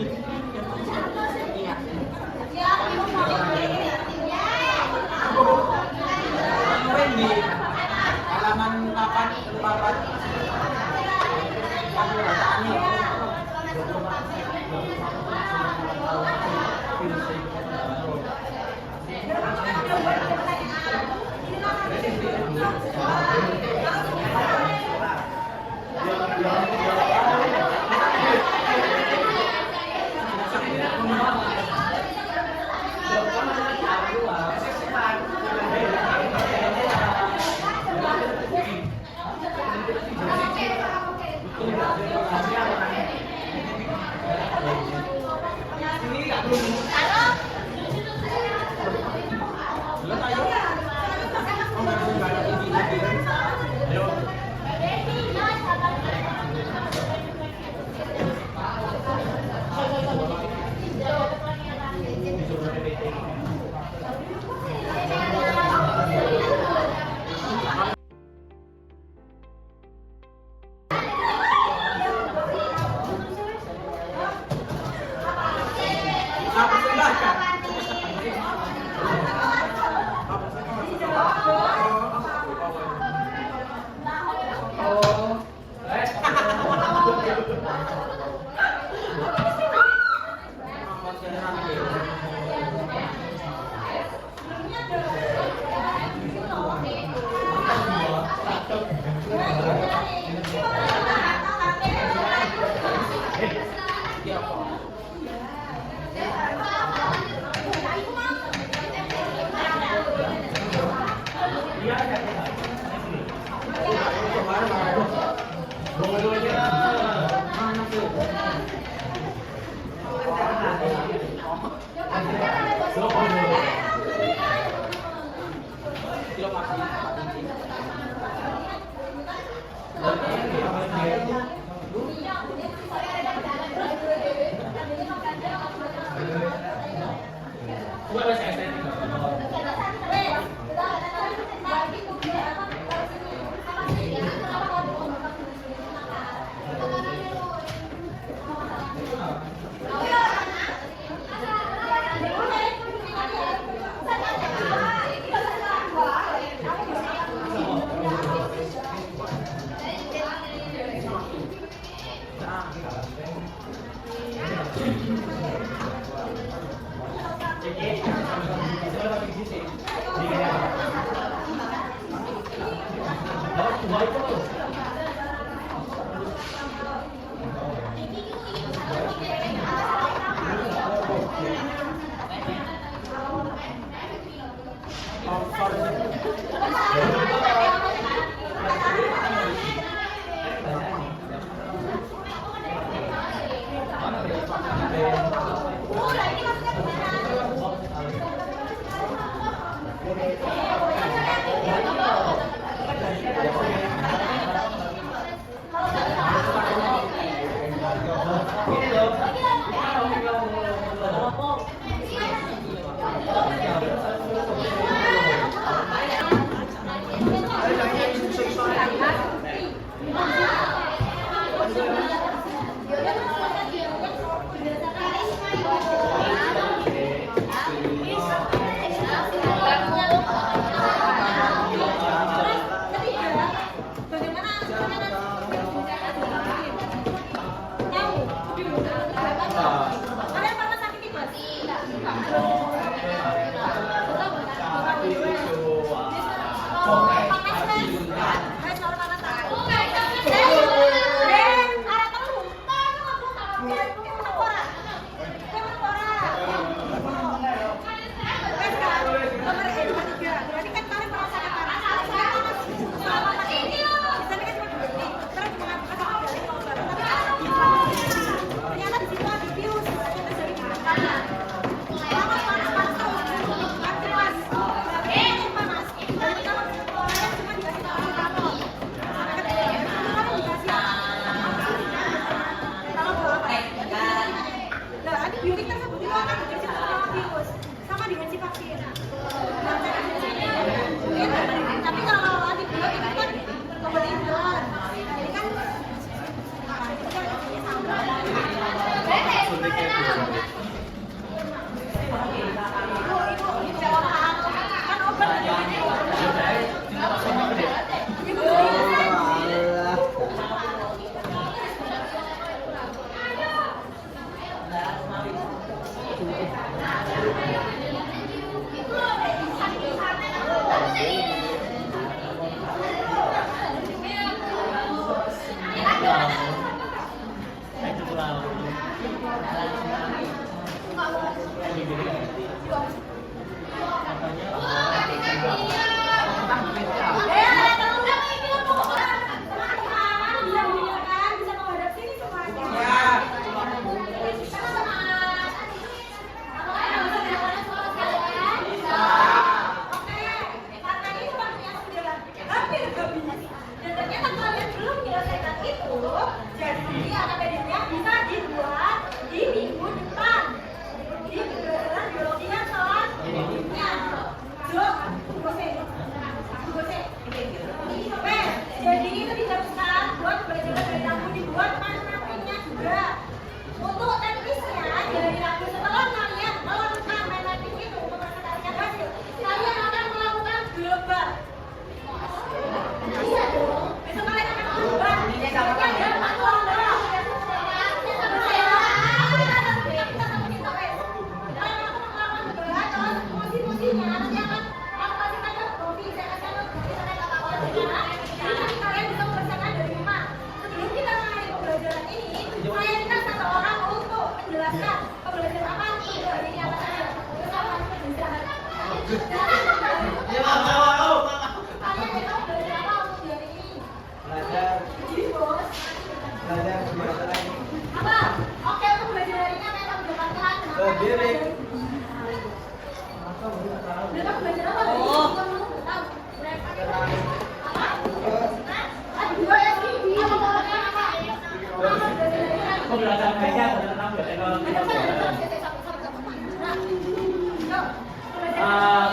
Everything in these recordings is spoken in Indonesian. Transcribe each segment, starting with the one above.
Di halaman 4.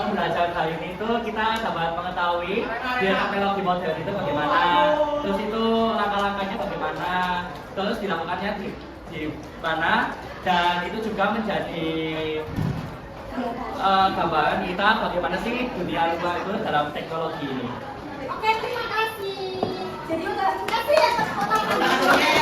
Pembelajaran kali ini tuh kita dapat mengetahui biar teknologi modern itu bagaimana, terus itu langkah-langkahnya bagaimana, terus dilakukannya di mana, dan itu juga menjadi gambaran kita bagaimana sih dunia luar itu dalam teknologi ini. Oke, terima kasih. Jadi terima kasih atas foto-fotonya.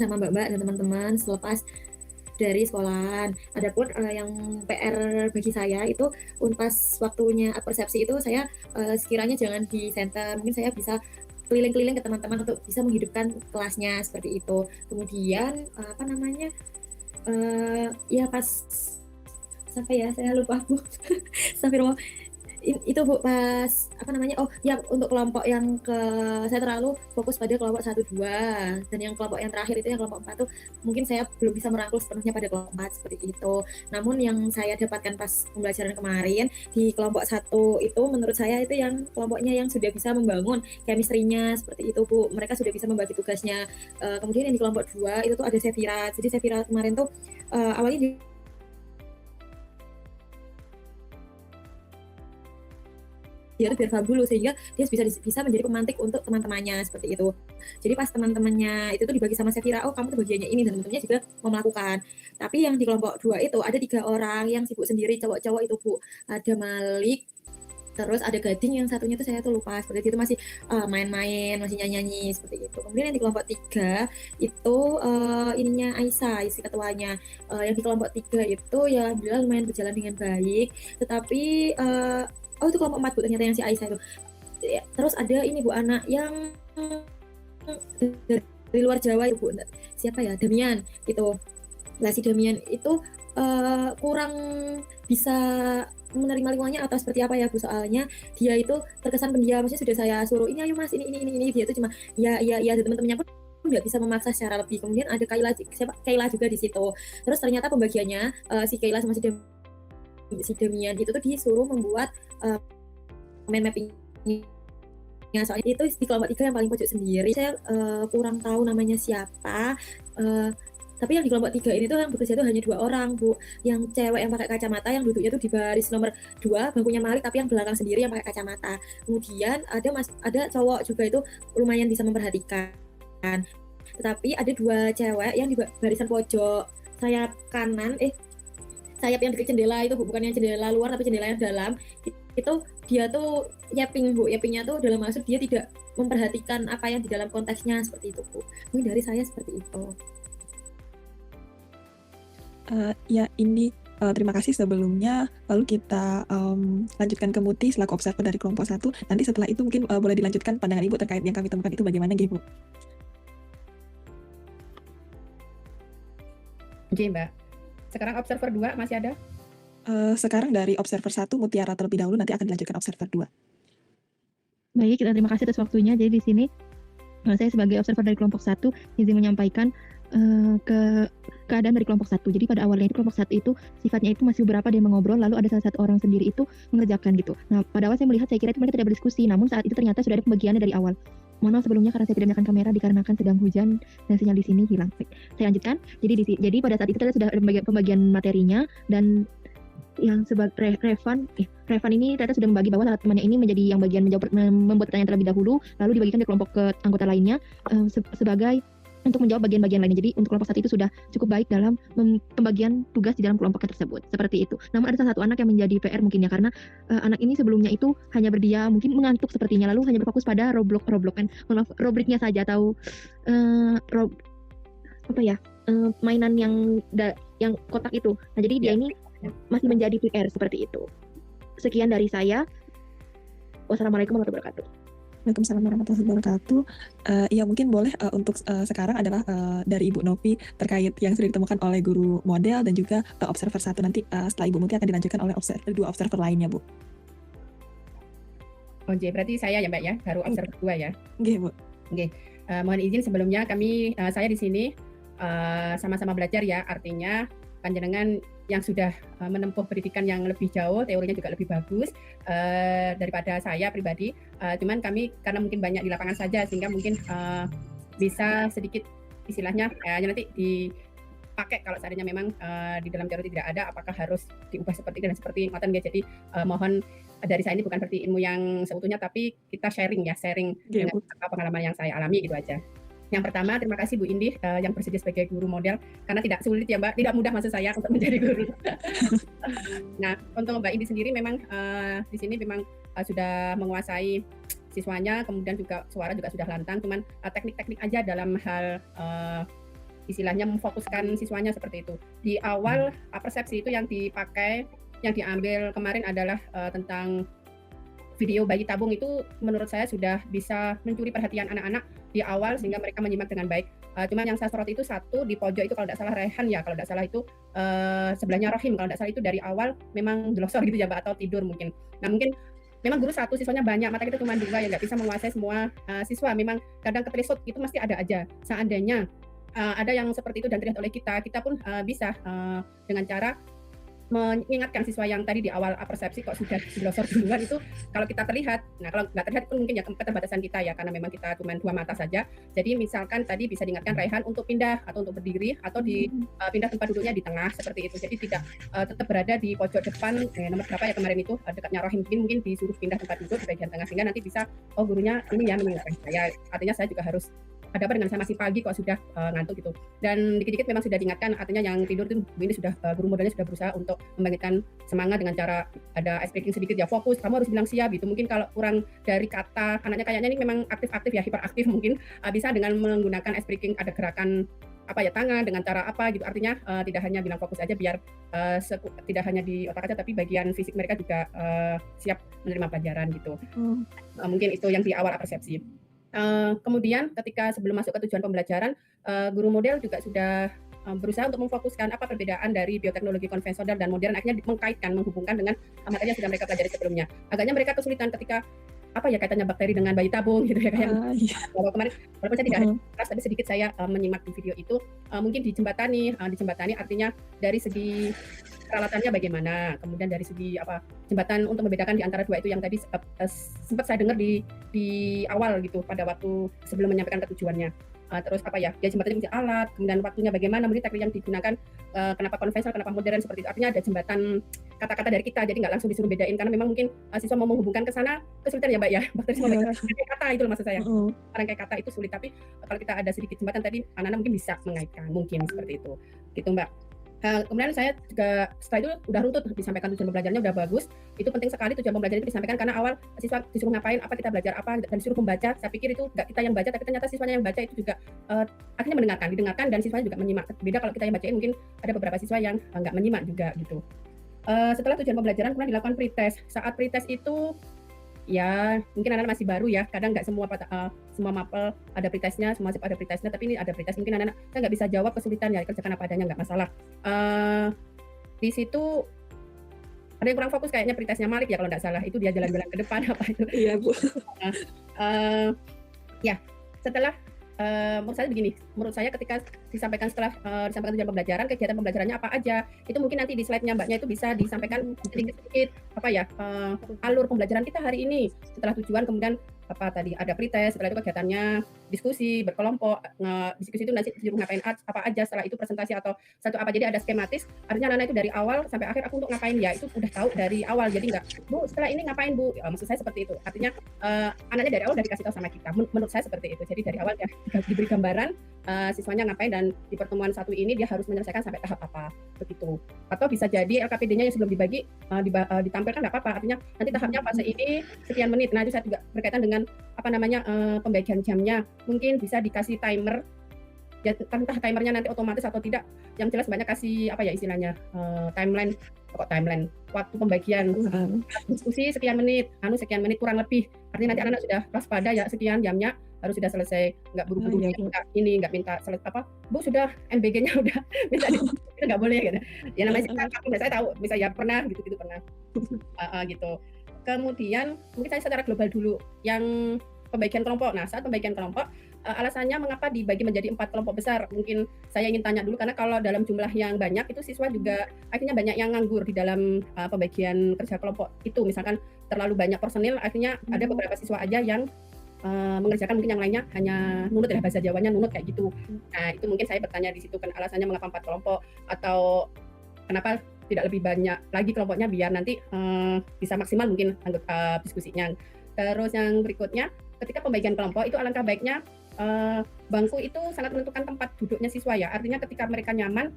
Sama Mbak-mbak dan teman-teman selepas dari sekolahan. Adapun yang PR bagi saya itu pas waktunya persepsi itu saya sekiranya jangan di center, mungkin saya bisa keliling-keliling ke teman-teman untuk bisa menghidupkan kelasnya seperti itu. Kemudian ya pas sampai ya saya lupa Bu. Astagfirullah. Itu Bu pas untuk kelompok yang saya terlalu fokus pada kelompok 1 2 dan yang kelompok yang terakhir itu yang kelompok 4 tuh mungkin saya belum bisa merangkul sepenuhnya pada kelompok 4 seperti itu. Namun yang saya dapatkan pas pembelajaran kemarin di kelompok 1 itu menurut saya itu yang kelompoknya yang sudah bisa membangun chemistry-nya seperti itu Bu. Mereka sudah bisa membagi tugasnya. Kemudian yang di kelompok 2 itu tuh ada Sefirat. Jadi Sefirat kemarin tuh awalnya dia tuh biar paham dulu sehingga dia bisa menjadi pemantik untuk teman-temannya seperti itu. Jadi pas teman-temannya itu tuh dibagi sama Sefira, oh kamu tuh bagiannya ini, dan teman-temannya juga mau melakukan. Tapi yang di kelompok 2 itu ada 3 orang yang sibuk sendiri, cowok-cowok itu Bu. Ada Malik, terus ada Gading, yang satunya tuh saya tuh lupa, seperti itu masih main-main, masih nyanyi-nyanyi seperti itu. Kemudian yang di kelompok 3 itu ininya Aisyah, isi ketuanya. Yang di kelompok 3 itu ya alhamdulillah lumayan berjalan dengan baik, tetapi oh itu kelompok 4 Bu, ternyata yang si Aisyah itu. Terus ada ini Bu, anak yang dari luar Jawa itu Bu, siapa ya, Damian gitu. Nah, si Damian itu kurang bisa menerima lingkungannya atau seperti apa ya Bu, soalnya dia itu terkesan pendiam. Maksudnya sudah saya suruh ini ayo Mas ini dia itu cuma ya dan teman-temannya pun nggak bisa memaksa secara lebih. Kemudian ada Kayla juga di situ. Terus ternyata pembagiannya si Kayla sama si Damian itu tuh disuruh membuat mind mapping. Soalnya itu di kelompok 3 yang paling pojok sendiri. Saya kurang tahu namanya siapa. Tapi yang di kelompok 3 ini tuh yang bekerja tuh hanya 2 orang, Bu. Yang cewek yang pakai kacamata yang duduknya tuh di baris nomor 2, bangkunya Malik, tapi yang belakang sendiri yang pakai kacamata. Kemudian ada cowok juga itu lumayan bisa memperhatikan. Tetapi ada 2 cewek yang di barisan pojok sayap kanan, sayap yang dekat jendela itu, Bu, bukan yang jendela luar tapi jendela yang dalam. Itu dia tuh yapping, Bu. Yappingnya tuh dalam maksud dia tidak memperhatikan apa yang di dalam konteksnya, seperti itu, Bu. Mungkin dari saya seperti itu. Ya, ini terima kasih sebelumnya. Lalu kita lanjutkan ke Muti selaku observer dari kelompok 1. Nanti setelah itu mungkin boleh dilanjutkan pandangan Ibu terkait yang kami temukan itu bagaimana, Bu? Oke, Mbak. Sekarang observer 2 masih ada? Sekarang dari observer 1 Mutiara terlebih dahulu, nanti akan dilanjutkan observer 2. Baik, terima kasih atas waktunya. Jadi di sini saya sebagai observer dari kelompok 1 izin menyampaikan keadaan dari kelompok 1. Jadi pada awalnya itu kelompok 1 itu sifatnya itu masih beberapa dia mengobrol, lalu ada salah satu orang sendiri itu mengerjakan gitu. Nah, pada awal saya kira itu mereka tidak berdiskusi, namun saat itu ternyata sudah ada pembagiannya dari awal. Mohon maaf sebelumnya karena saya tidak menyalakan kamera dikarenakan sedang hujan dan sinyal di sini hilang. Baik, saya lanjutkan. Jadi pada saat itu sudah ada pembagian materinya, dan yang sebagai Revan ini ternyata sudah membagi bahwa salah temannya ini menjadi yang bagian membuat pertanyaan terlebih dahulu, lalu dibagikan ke kelompok ke anggota lainnya sebagai untuk menjawab bagian-bagian lainnya. Jadi untuk kelompok 1 itu sudah cukup baik dalam pembagian tugas di dalam kelompoknya tersebut. Seperti itu. Namun ada salah satu anak yang menjadi PR mungkin ya, karena anak ini sebelumnya itu hanya berdiam, mungkin mengantuk sepertinya, lalu hanya berfokus pada rubriknya saja, atau mainan yang kotak itu. Nah, jadi dia ini masih menjadi PR seperti itu. Sekian dari saya. Wassalamualaikum warahmatullahi wabarakatuh. Waalaikumsalam warahmatullahi wabarakatuh. Ya mungkin boleh untuk sekarang adalah dari Ibu Novi terkait yang sudah ditemukan oleh guru model dan juga observer 1. Nanti setelah Ibu Muti akan dilanjutkan oleh 2 observer lainnya, Bu. Oke, berarti saya ya Mbak ya, baru observer 2 ya. Oke, Bu. Oke, mohon izin sebelumnya saya di sini sama-sama belajar ya, artinya panjenengan yang sudah menempuh pendidikan yang lebih jauh, teorinya juga lebih bagus daripada saya pribadi. Cuman kami karena mungkin banyak di lapangan saja, sehingga mungkin bisa sedikit istilahnya nanti dipakai kalau seandainya memang di dalam teori tidak ada, apakah harus diubah seperti ini dan seperti ngoten ya. Jadi mohon dari saya ini bukan berarti ilmu yang seutuhnya, tapi kita sharing dengan pengalaman yang saya alami gitu aja. Yang pertama, terima kasih Bu Indi yang bersedia sebagai guru model, karena tidak sulit ya Mbak, tidak mudah maksud saya untuk menjadi guru. Nah, untuk Mbak Indi sendiri memang di sini memang sudah menguasai siswanya, kemudian juga suara juga sudah lantang, cuman teknik-teknik aja dalam hal istilahnya memfokuskan siswanya seperti itu. Di awal persepsi itu yang dipakai, yang diambil kemarin adalah tentang video bayi tabung. Itu menurut saya sudah bisa mencuri perhatian anak-anak di awal sehingga mereka menyimak dengan baik. Cuman yang saya soroti itu satu di pojok itu, kalau tidak salah Rehan ya, kalau tidak salah itu sebelahnya Rohim, kalau tidak salah itu dari awal memang glosor gitu ya Mbak, atau tidur mungkin. Nah mungkin memang guru 1 siswanya banyak, mata kita cuma 2 ya, nggak bisa menguasai semua siswa. Memang kadang ketersut itu mesti ada aja. Seandainya ada yang seperti itu dan terlihat oleh kita pun bisa dengan cara mengingatkan siswa yang tadi di awal persepsi kok sudah glosor duluan itu, kalau kita terlihat, nah kalau nggak terlihat pun mungkin ya keterbatasan kita ya, karena memang kita cuma 2 mata saja. Jadi misalkan tadi bisa diingatkan Raihan untuk pindah atau untuk berdiri atau pindah tempat duduknya di tengah seperti itu. Jadi tidak tetap berada di pojok depan nomor berapa ya kemarin itu dekatnya Rohim, mungkin disuruh pindah tempat duduk di bagian tengah, sehingga nanti bisa gurunya ini ya mengingatkan saya, artinya saya juga harus ada apa dengan saya masih pagi kok sudah ngantuk gitu. Dan dikit-dikit memang sudah diingatkan, artinya yang tidur itu ini sudah guru modelnya sudah berusaha untuk membangkitkan semangat dengan cara ada ice breaking sedikit ya, fokus, kamu harus bilang siap gitu. Mungkin kalau kurang dari kata, anaknya kayaknya ini memang aktif-aktif ya, hiperaktif, mungkin bisa dengan menggunakan ice breaking, ada gerakan tangan dengan cara apa gitu, artinya tidak hanya bilang fokus aja biar tidak hanya di otak aja, tapi bagian fisik mereka juga siap menerima pelajaran gitu. Mungkin itu yang di awal persepsi. Kemudian ketika sebelum masuk ke tujuan pembelajaran, guru model juga sudah berusaha untuk memfokuskan apa perbedaan dari bioteknologi konvensional dan modern, akhirnya mengkaitkan, menghubungkan dengan materi yang sudah mereka pelajari sebelumnya. Agaknya mereka kesulitan ketika kaitannya bakteri dengan bayi tabung gitu ya, kayak Iya. kemarin walaupun saya tidak ada kelas, tapi sedikit saya menyimak di video itu, mungkin dijembatani artinya dari segi peralatannya bagaimana, kemudian dari segi jembatan untuk membedakan di antara dua itu yang tadi sempat saya dengar di awal gitu pada waktu sebelum menyampaikan ketujuannya. Terus jembatannya mesti alat, kemudian waktunya bagaimana, mungkin teknik yang digunakan, kenapa konvensional, kenapa modern seperti itu. Artinya ada jembatan kata-kata dari kita, jadi nggak langsung disuruh bedain, karena memang mungkin siswa mau menghubungkan ke sana kesulitan ya Mbak ya, bakteri sama kayak kata itu maksud saya. Orang kayak kata itu sulit, tapi kalau kita ada sedikit jembatan tadi, anak-anak mungkin bisa mengaitkan, mungkin seperti itu. Gitu Mbak. Kemudian saya juga setelah itu udah runtut, disampaikan tujuan pembelajarannya udah bagus. Itu penting sekali tujuan pembelajaran itu disampaikan, karena awal siswa disuruh ngapain, apa kita belajar apa, dan disuruh membaca. Saya pikir itu nggak kita yang baca, tapi ternyata siswanya yang baca itu juga akhirnya didengarkan dan siswanya juga menyimak. Beda kalau kita yang bacain, mungkin ada beberapa siswa yang nggak menyimak juga gitu. Setelah tujuan pembelajaran kemudian dilakukan pretest. Saat pretest itu ya mungkin anak-anak masih baru ya, kadang nggak semua mapel ada pretestnya, semua sip ada pretestnya, tapi ini ada pretest, mungkin anak-anak saya nggak bisa jawab, kesulitan ya, kerjakan apa adanya, nggak masalah. Di situ ada yang kurang fokus kayaknya pretestnya Malik ya kalau nggak salah, itu dia jalan-jalan ke depan apa itu. Iya Bu. Ya setelah menurut saya ketika disampaikan tujuan pembelajaran, kegiatan pembelajarannya apa aja, itu mungkin nanti di slide-nya Mbaknya itu bisa disampaikan sedikit-sedikit alur pembelajaran kita hari ini. Setelah tujuan kemudian ada pretest, setelah itu kegiatannya diskusi berkelompok, diskusi itu nanti disuruh ngapain apa aja, setelah itu presentasi atau satu apa, jadi ada skematis, artinya anak-anak itu dari awal sampai akhir aku untuk ngapain ya, itu udah tahu dari awal, jadi nggak Bu setelah ini ngapain Bu, maksud saya seperti itu, artinya anaknya dari awal udah dikasih tahu sama kita, menurut saya seperti itu, jadi dari awal ya diberi gambaran siswanya ngapain, dan di pertemuan satu ini dia harus menyelesaikan sampai tahap apa, begitu. Atau bisa jadi LKPD-nya yang sebelum dibagi ditampilkan nggak apa-apa, artinya nanti tahapnya fase ini sekian menit. Nah itu saya juga berkaitan dengan pembagian jamnya, mungkin bisa dikasih timer ya, entah timernya nanti otomatis atau tidak, yang jelas banyak kasih istilahnya timeline waktu pembagian diskusi sekian menit kurang lebih, artinya nanti anak-anak sudah waspada ya, sekian jamnya harus sudah selesai, nggak buru-buru nggak minta Bu sudah MBG-nya udah minta itu nggak boleh gitu ya, namanya saya tahu bisa ya pernah gitu pernah gitu. Kemudian mungkin saya secara global dulu yang pembagian kelompok. Nah saat pembagian kelompok alasannya mengapa dibagi menjadi 4 kelompok besar, mungkin saya ingin tanya dulu, karena kalau dalam jumlah yang banyak itu siswa juga akhirnya banyak yang nganggur di dalam pembagian kerja kelompok itu, misalkan terlalu banyak personil, akhirnya ada beberapa siswa aja yang mengerjakan, mungkin yang lainnya hanya nunut ya, bahasa Jawanya nunut kayak gitu. Nah itu mungkin saya bertanya di situ kan alasannya mengapa 4 kelompok, atau kenapa tidak lebih banyak lagi kelompoknya biar nanti bisa maksimal mungkin diskusinya. Terus yang berikutnya, ketika pembagian kelompok itu alangkah baiknya bangku itu sangat menentukan tempat duduknya siswa ya, artinya ketika mereka nyaman,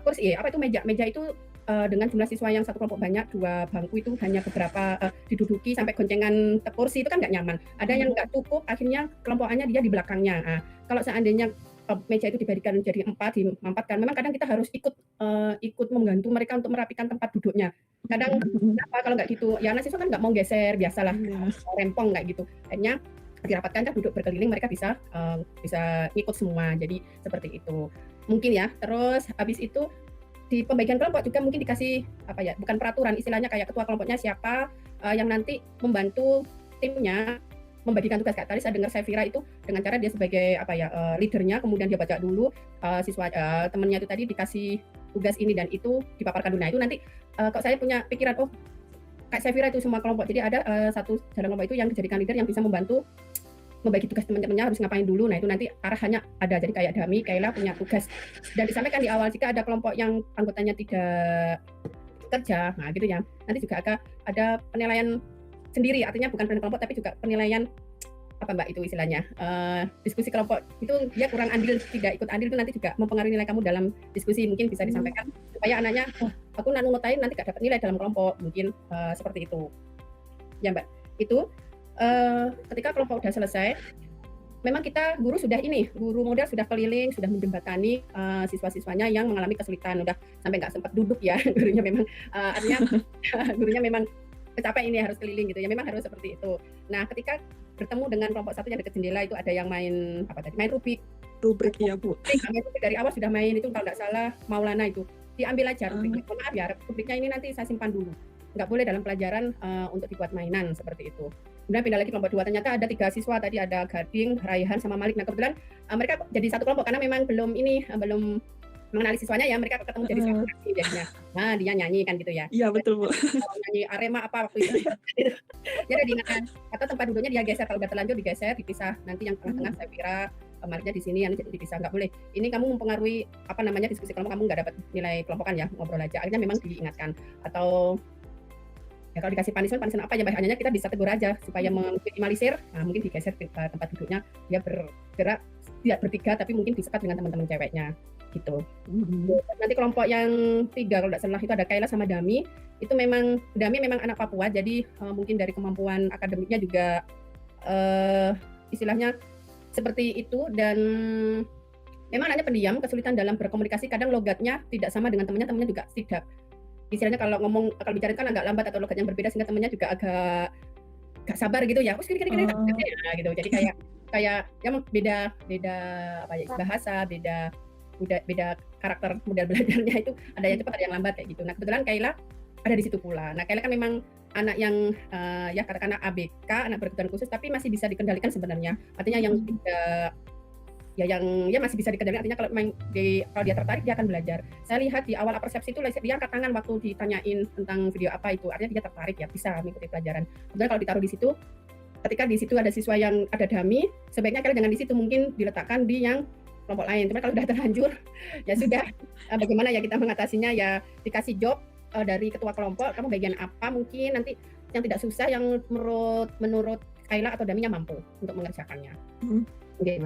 kursi meja itu dengan jumlah siswa yang satu kelompok banyak, 2 bangku itu hanya beberapa diduduki sampai goncengan kursi itu kan nggak nyaman. Ada yang nggak cukup, akhirnya kelompokannya dia di belakangnya. Nah, kalau seandainya meja itu diberikan jadi 4, dimampatkan, memang kadang kita harus ikut membantu mereka untuk merapikan tempat duduknya. Kadang kenapa kalau nggak gitu, ya anak siswa kan nggak mau geser, biasalah rempong nggak gitu. Akhirnya dirapatkan kan duduk berkeliling, mereka bisa ikut semua. Jadi seperti itu. Mungkin ya. Terus habis itu di pembagian kelompok juga mungkin dikasih bukan peraturan, istilahnya kayak ketua kelompoknya siapa yang nanti membantu timnya membagikan tugas. Kayak tadi saya dengar Safira itu dengan cara dia sebagai leadernya, kemudian dia baca dulu siswa temannya itu tadi dikasih tugas ini dan itu dipaparkan dulu. Nah itu nanti kalau saya punya pikiran Kak Safira itu semua kelompok, jadi ada satu dalam kelompok itu yang dijadikan leader yang bisa membantu membagi tugas teman-temannya harus ngapain dulu. Nah itu nanti arahannya ada, jadi kayak Dami, Kaila punya tugas, dan disampaikan di awal jika ada kelompok yang anggotanya tidak kerja, nah gitu ya, nanti juga ada penilaian sendiri, artinya bukan penilaian kelompok tapi juga penilaian itu istilahnya diskusi kelompok itu dia kurang andil, tidak ikut andil, itu nanti juga mempengaruhi nilai kamu dalam diskusi, mungkin bisa disampaikan supaya anaknya aku nunutain nanti gak dapat nilai dalam kelompok, mungkin seperti itu ya Mbak. Itu ketika kelompok udah selesai, memang kita guru model sudah keliling, sudah menjembatani siswa-siswanya yang mengalami kesulitan, udah sampai nggak sempat duduk ya gurunya, memang artinya gurunya memang capek ini harus keliling gitu ya, memang harus seperti itu. Nah ketika bertemu dengan kelompok satu yang dekat jendela itu ada yang main Rubik, rubrik ya Bu. Itu dari awal sudah main itu, kalau nggak salah Maulana itu diambil aja rubriknya. Mohon maaf ya, rubriknya ini nanti saya simpan dulu, nggak boleh dalam pelajaran untuk dibuat mainan seperti itu. Kemudian pindah lagi kelompok 2, ternyata ada 3 siswa tadi, ada Gading, Raihan, sama Malik. Nah kebetulan mereka jadi satu kelompok karena memang belum mengenali siswanya ya, mereka ketemu jadi satu jadinya. Nah dia nyanyi kan gitu ya. Iya betul Bu. Nyanyi Arema apa waktu itu. Jadi diingatkan, atau tempat duduknya dia geser, kalau udah terlanjur digeser, dipisah. Nanti yang tengah-tengah saya kira Maliknya di sini, yang jadi dipisah, nggak boleh. Ini kamu mempengaruhi diskusi kelompok, kamu nggak dapat nilai kelompokan ya, ngobrol aja. Akhirnya memang diingatkan. Atau ya kalau dikasih punishment apa ya, bahannya kita bisa tegur aja supaya meminimalisir. Nah mungkin digeser tempat duduknya, dia bergerak tidak bertiga tapi mungkin disekat dengan teman-teman ceweknya gitu. Nanti kelompok yang 3 kalau tidak salah itu ada Kaila sama Dami. Itu memang Dami memang anak Papua, jadi mungkin dari kemampuan akademiknya juga istilahnya seperti itu, dan memang anaknya pendiam, kesulitan dalam berkomunikasi, kadang logatnya tidak sama dengan temannya juga tidak. Istilahnya kalau bicara kan agak lambat atau logat yang berbeda, sehingga temannya juga agak gak sabar gitu ya. Gitu. Jadi kayak ya beda apa ya, bahasa, beda karakter model belajarnya, itu ada yang cepat ada yang lambat kayak gitu. Nah kebetulan Kaila ada di situ pula. Nah Kaila kan memang anak yang ya katakanlah ABK, anak berkebutuhan khusus, tapi masih bisa dikendalikan sebenarnya. Artinya yang tidak yang masih bisa dikendalikan, artinya kalau dia tertarik dia akan belajar. Saya lihat di awal persepsi itu dia angkat tangan waktu ditanyain tentang video apa itu, artinya dia tertarik ya, bisa mengikuti pelajaran. Kemudian kalau ditaruh di situ, ketika di situ ada siswa yang ada Dami, sebaiknya kalian jangan di situ, mungkin diletakkan di yang kelompok lain. Cuma kalau sudah terlanjur ya sudah, bagaimana ya kita mengatasinya, ya dikasih job dari ketua kelompok, kamu bagian apa, mungkin nanti yang tidak susah, yang menurut Kaila atau Daminya mampu untuk mengerjakannya. Oke,